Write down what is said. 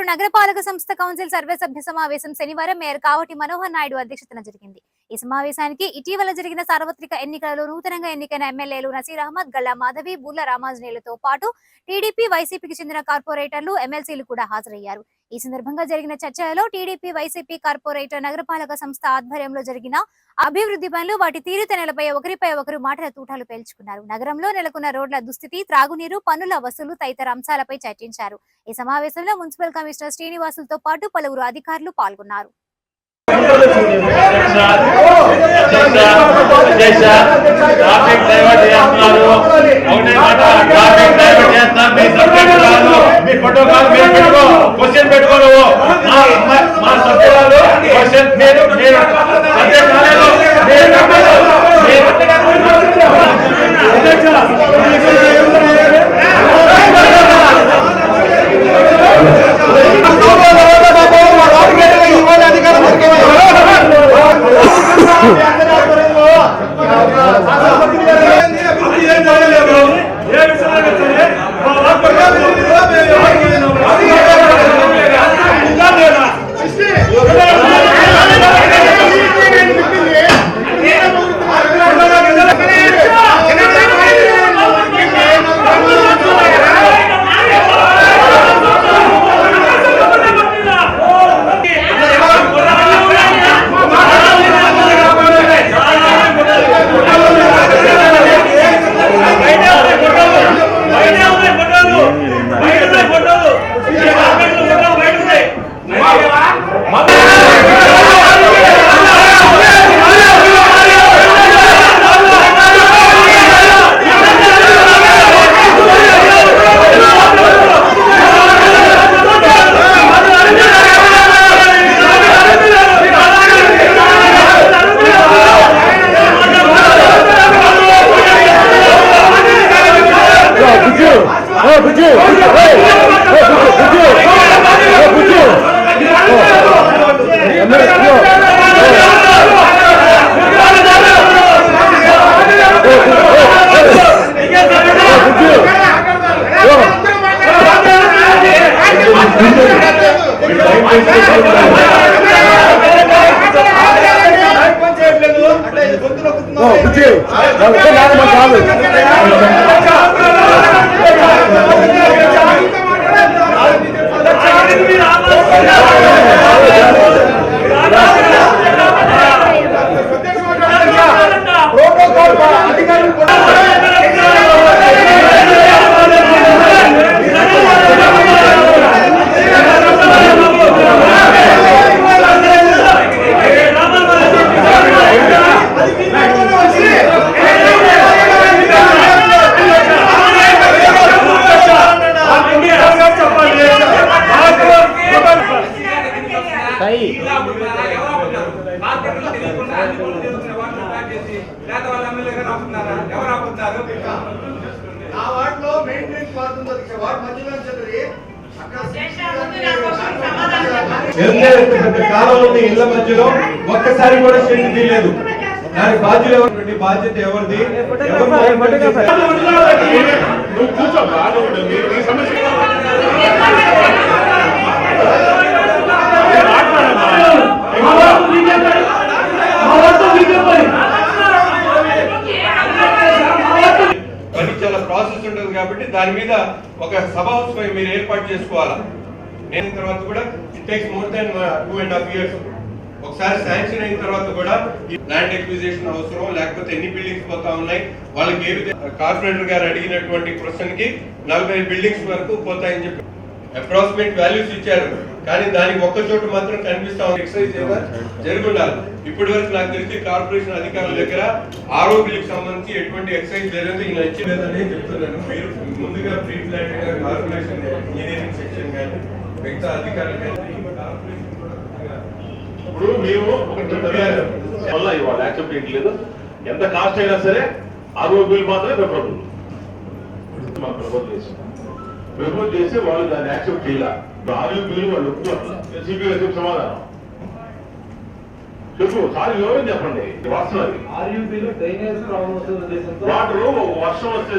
నగరపాలక సంస్థ కౌన్సిల్ సర్వసభ్య సమావేశం శనివారం మేయర్ కావటి మనోహర్ నాయుడు అధ్యక్షతన జరిగింది. ఈ సమావేశానికి ఇటీవల జరిగిన సార్వత్రిక ఎన్నికలలో నూతనంగా ఎన్నికైన ఎమ్మెల్యేలు నసీర్ అహ్మద్, గల్లా మాధవి, బుర్ల రామాంజనేయులతో పాటు టీడీపీ, వైసీపీకి చెందిన కార్పొరేటర్లు, ఎమ్మెల్సీలు కూడా హాజరయ్యారు. ఈ సందర్భంగా జరిగిన చర్చలలో టీడీపీ, వైసీపీ కార్పొరేటర్ నగరపాలక సంస్థ ఆధ్వర్యంలో జరిగిన అభివృద్ధి పనులు, వాటి తీరుతెన్నులపై ఒకరిపై ఒకరు మాటల తూటాలు పేల్చుకున్నారు. నగరంలో నెలకొన్న రోడ్ల దుస్థితి, త్రాగునీరు, పన్నుల వసూలు తదితర అంశాలపై చర్చించారు. ఈ సమావేశంలో మున్సిపల్ కమిషనర్ శ్రీనివాసులతో పాటు పలువురు అధికారులు పాల్గొన్నారు. కాలంలో ఇళ్ల మధ్యలో ఒక్కసారి కూడా షెడ్ తీయలేదు. దాని బాధ్యత ఎవరిది? చాలా ప్రాసెస్ ఉంటుంది కాబట్టి దాని మీద ఒక సభ మీరు ఏర్పాటు చేసుకోవాలా. నేను తర్వాత కూడా it takes more than 2.5 years. ఒకసారి శాంక్షన్ అయిన తర్వాత కూడా ల్యాండ్ ఎక్విజిషన్ అవసరం, లేకపోతే ఎన్ని బిల్డింగ్స్ పోతా ఉన్నాయి, వాళ్ళకి ఏ విధంగా కార్పొరేటర్ గారు అడిగినటువంటి క్వశ్చన్ కి 40 బిల్డింగ్స్ వరకు పోతాయని చెప్పి అప్రాక్సిమేట్ వాల్యూస్ ఇచ్చారు. కానీ దానికి ఒక్క చోట మాత్రం కనిపిస్తా ఉంది. ఎక్సైజ్ జరుగుండాలి. ఇప్పటి వరకు నాకు తెలిసి కార్పొరేషన్ అధికారుల దగ్గర ఆరోగ్యకి సంబంధించి ఎటువంటి ఎక్సైజ్ జరిగింది ఇలా ఇచ్చేదని చెప్తున్నాను. మీరు ముందుగా pre planning corporation engineering section కానీ మిగతా అధికారులు కానీ ఇప్పుడు మేము వల్ల ఇవాళ యాక్సెప్ట్ చేయట్లేదు. ఎంత కాస్ట్ అయినా సరే ఆర్ఓ బిల్ మాత్రమే ప్రపోజ్ చేసి వాళ్ళు దాన్ని యాక్సెప్ట్ చేయాలి. ఆర్ఓ బిల్ వాళ్ళు ఒప్పుకోవాలి. సిపిఐ సమాధానం చెప్పు సార్ వివరం చెప్పండి. వాస్తవం వాటర్ వర్షం వస్తే